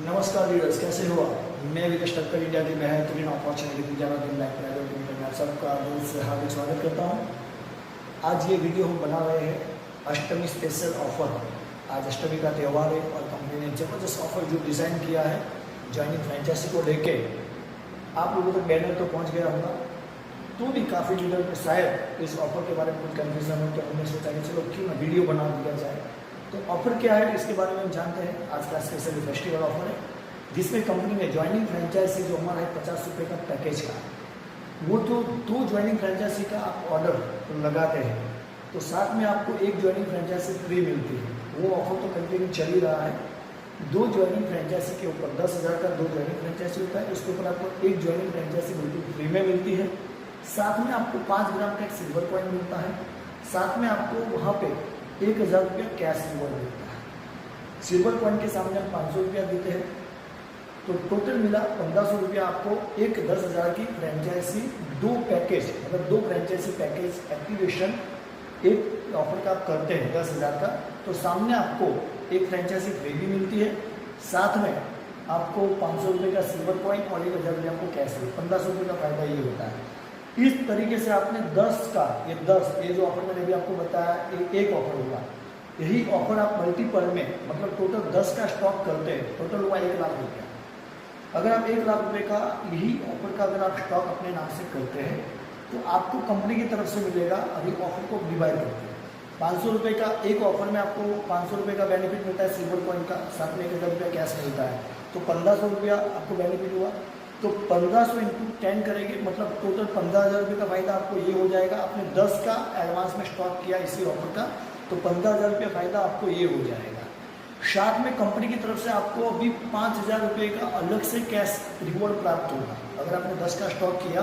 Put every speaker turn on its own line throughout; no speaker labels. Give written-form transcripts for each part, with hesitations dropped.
नमस्कार व्यूअर्स, कैसे हो आप? मैं विकास ठक्कर, इंडिया की बेहतरीन अपॉर्चुनिटी जाना दिन लाइफ प्राइवेट लिमिटेड में आप सबका दिल से हार्दिक स्वागत करता हूँ। आज ये वीडियो हम बना रहे हैं अष्टमी स्पेशल ऑफर। आज अष्टमी का त्यौहार है और कंपनी ने जबरदस्त ऑफर जो डिज़ाइन किया है ज्वाइनिंग फ्रेंचाइजी को लेके, आप लोगों तक बैनर तो पहुँच गया होगा। तो भी काफ़ी लीडर में शायद इस ऑफर के बारे में कुछ कन्फ्यूजन हो, तो हमने सोचा कि चलो क्यों ना वीडियो बना दिया जाए। तो ऑफर क्या है इसके बारे में हम जानते हैं। आज का स्पेशल फेस्टिवल ऑफर है जिसमें कंपनी ने ज्वाइनिंग फ्रेंचाइजी जो हमारा है 50 रुपये का पैकेज का, वो तो 2 ज्वाइनिंग फ्रेंचाइजी का आप ऑर्डर लगाते हैं तो साथ में आपको एक ज्वाइनिंग फ्रेंचाइजी फ्री मिलती है। वो ऑफर तो कंटिन्यू चल ही रहा है। 2 ज्वाइनिंग फ्रेंचाइजी के ऊपर 10,000 का 2 ज्वाइनिंग फ्रेंचाइजी होता है, उसके ऊपर आपको एक ज्वाइनिंग फ्रेंचाइजी बिल्कुल फ्री में मिलती है। साथ में आपको 5 ग्राम का एक सिल्वर कॉइन मिलता है। साथ में आपको वहाँ पे 1,000 रुपया कैश रिवॉर्ड मिलता है। सिल्वर कॉइन के सामने हम 500 रुपया देते हैं, तो टोटल मिला 1,500 रुपया आपको एक 10,000 की फ्रेंचाइजी 2 पैकेज, मतलब 2 फ्रेंचाइजी पैकेज एक्टिवेशन एक ऑफर का आप करते हैं 10,000 का, तो सामने आपको एक फ्रेंचाइजी फ्री भी मिलती है। साथ में आपको 500 रुपये का सिल्वर कॉइन और 1,000 रुपया आपको कैश है। 1,500 रुपये का फायदा ये होता है। इस तरीके से आपने 10 का ये जो ऑफर मैंने अभी आपको बताया एक ऑफर होगा, यही ऑफर आप मल्टीपल में, मतलब टोटल 10 का स्टॉक करते हैं, टोटल हुआ 1 लाख रुपया। अगर आप 1 लाख रुपये का यही ऑफर का अगर आप स्टॉक अपने नाम से करते हैं तो आपको कंपनी की तरफ से मिलेगा, अभी ऑफर को डिवाइड करते हैं 500 रुपये का एक ऑफर में आपको 500 रुपये का बेनिफिट मिलता है सिल्वर कॉइन का, साथ में 1,000 रुपया कैश मिलता है, तो 1,500 रुपया आपको बेनिफिट हुआ। तो 1,500 इंटू 10 करेंगे, मतलब टोटल 15,000 रुपये का फायदा आपको ये हो जाएगा। आपने 10 का एडवांस में स्टॉक किया इसी ऑफर का, तो 15,000 रुपये फायदा आपको ये हो जाएगा। साथ में कंपनी की तरफ से आपको अभी 5,000 रुपये का अलग से कैश रिवॉर्ड प्राप्त होगा। अगर आपने 10 का स्टॉक किया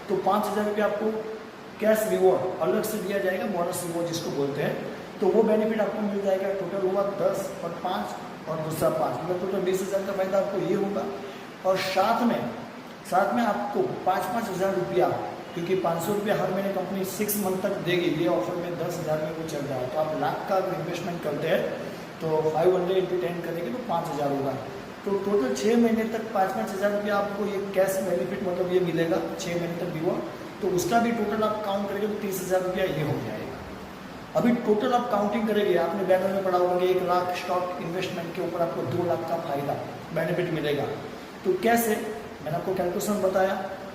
तो 5,000 रुपये आपको कैश रिवॉर्ड अलग से दिया जाएगा, बोनस रिवॉर्ड जिसको बोलते हैं। तो वो बेनिफिट आपको मिल जाएगा। टोटल हुआ 10 और 5 और दूसरा 5, मतलब टोटल 20,000 का फायदा आपको ये होगा। और साथ में आपको 5,000 रुपया, क्योंकि 500 रुपया हर महीने कंपनी 6 मंथ तक देगी, ये ऑफर में 10,000 में वो चल रहा है। तो आप लाख का इन्वेस्टमेंट करते हैं तो 500 इंटू 10 करेंगे तो 5,000 होगा। तो टोटल 6 महीने तक 5,000 रुपया आपको ये कैश बेनिफिट, मतलब ये मिलेगा 6 महीने तक दिया। तो उसका भी टोटल आप काउंट करेंगे तो 30,000 रुपया ये हो जाएगा। अभी टोटल आप काउंटिंग करेंगे, आपने बैनर में पढ़ा होगा 1 लाख स्टॉक इन्वेस्टमेंट के ऊपर आपको 2 लाख का फायदा बेनिफिट मिलेगा। तो कैसे, मैंने आपको कैलकुलेशन बताया।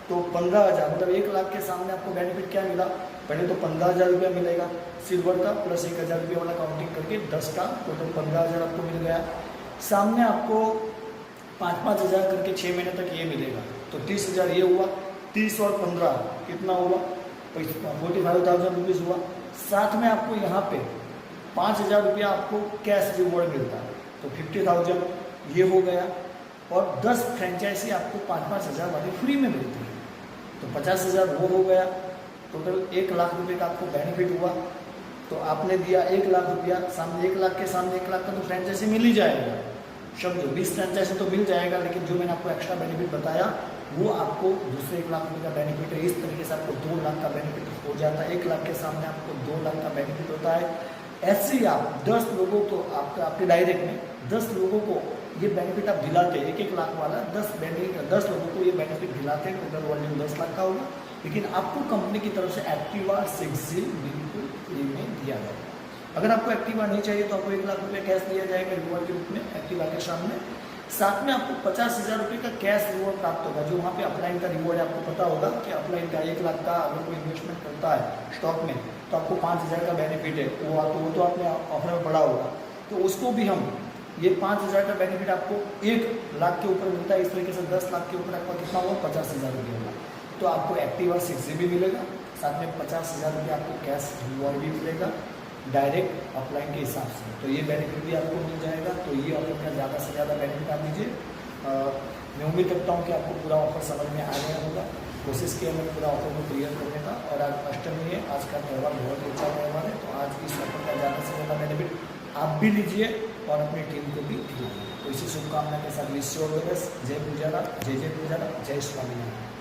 तो 15,000, मतलब 1 लाख के सामने आपको बेनिफिट क्या मिला, पहले तो 15,000 रुपया मिलेगा सिल्वर का, प्लस 1,000 रुपये वाला काउंटिंग करके 10 का टोटल 15,000 आपको मिल गया। सामने आपको 5,000 करके 6 महीने तक ये मिलेगा, तो 30,000 ये हुआ। 30 और 15 कितना हुआ, 45,000 रुपीज़ हुआ। साथ में आपको यहाँ पे 5,000 रुपया आपको कैश रिवॉर्ड मिलता है, तो 50,000 ये हो गया। और 10 फ्रेंचाइजी आपको 5,000 वाली फ्री में मिलती है, तो 50,000 वो हो गया। टोटल 1 लाख रुपये का आपको बेनिफिट हुआ। तो आपने दिया 1 लाख रुपया, सामने 1 लाख के सामने 1 लाख का तो फ्रेंचाइजी मिल ही जाएगा, समझो 20 फ्रेंचाइजी तो मिल जाएगा। लेकिन जो मैंने आपको एक्स्ट्रा बेनिफिट बताया वो आपको दूसरे 1 लाख रुपये का बेनिफिट है। इस तरीके से आपको 2 लाख का बेनिफिट हो जाता है। 1 लाख के सामने आपको 2 लाख का बेनिफिट होता है। ऐसे ही आप 10 लोगों को, आपके डायरेक्ट में 10 लोगों को ये बेनिफिट आप दिलाते हैं, 1-1 लाख वाला 10 लोगों को ये बेनिफिट दिलाते हैं। टोटल वॉल्यूम 10 लाख का होगा। लेकिन आपको कंपनी की तरफ से एक्टिवा 6G बिल्कुल फ्री में दिया जाएगा। अगर आपको एक्टिवा नहीं चाहिए तो आपको 1 लाख रुपये कैश दिया जाएगा रिवॉर्ड के रूप में एक्टिवा के सामने। साथ में आपको 50,000 रुपये का कैश रिवॉर्ड प्राप्त होगा। जो वहाँ पे अपलाइन का रिवॉर्ड है, आपको पता होगा कि अपलाइन का 1 लाख का अगर कोई इन्वेस्टमेंट करता है स्टॉक में तो आपको 5,000 का बेनिफिट है। वो तो आपने ऑफर में पढ़ा होगा। तो उसको भी हम ये 5,000 का बेनिफिट आपको 1 लाख के ऊपर मिलता है। इस तरीके से 10 लाख के ऊपर आपका कितना होगा, 50,000 रुपये होगा। तो आपको एक्टिवा 6G भी मिलेगा, साथ में 50,000 रुपये आपको कैश रिवॉर्ड भी मिलेगा डायरेक्ट अपलाइन के हिसाब से। तो ये बेनिफिट भी आपको मिल जाएगा। तो ये ऑफर का ज़्यादा से ज़्यादा बेनिफिट आप लीजिए। मैं उम्मीद करता हूँ कि आपको पूरा ऑफर समझ में आ गया होगा। कोशिश किया मैंने पूरा ऑफर को क्लियर करने का। और आज अष्टमी है, आज का त्यौहार बहुत ही अच्छा त्यौहार है। तो आज इस ऑफर का ज़्यादा से ज़्यादा बेनिफिट आप भी लीजिए और अपनी टीम को भी खिलाइए। तो इसी शुभकामना के साथ wish you all the best. जय पूजारा, जय जय पूजारा, जय स्वामीनारायण।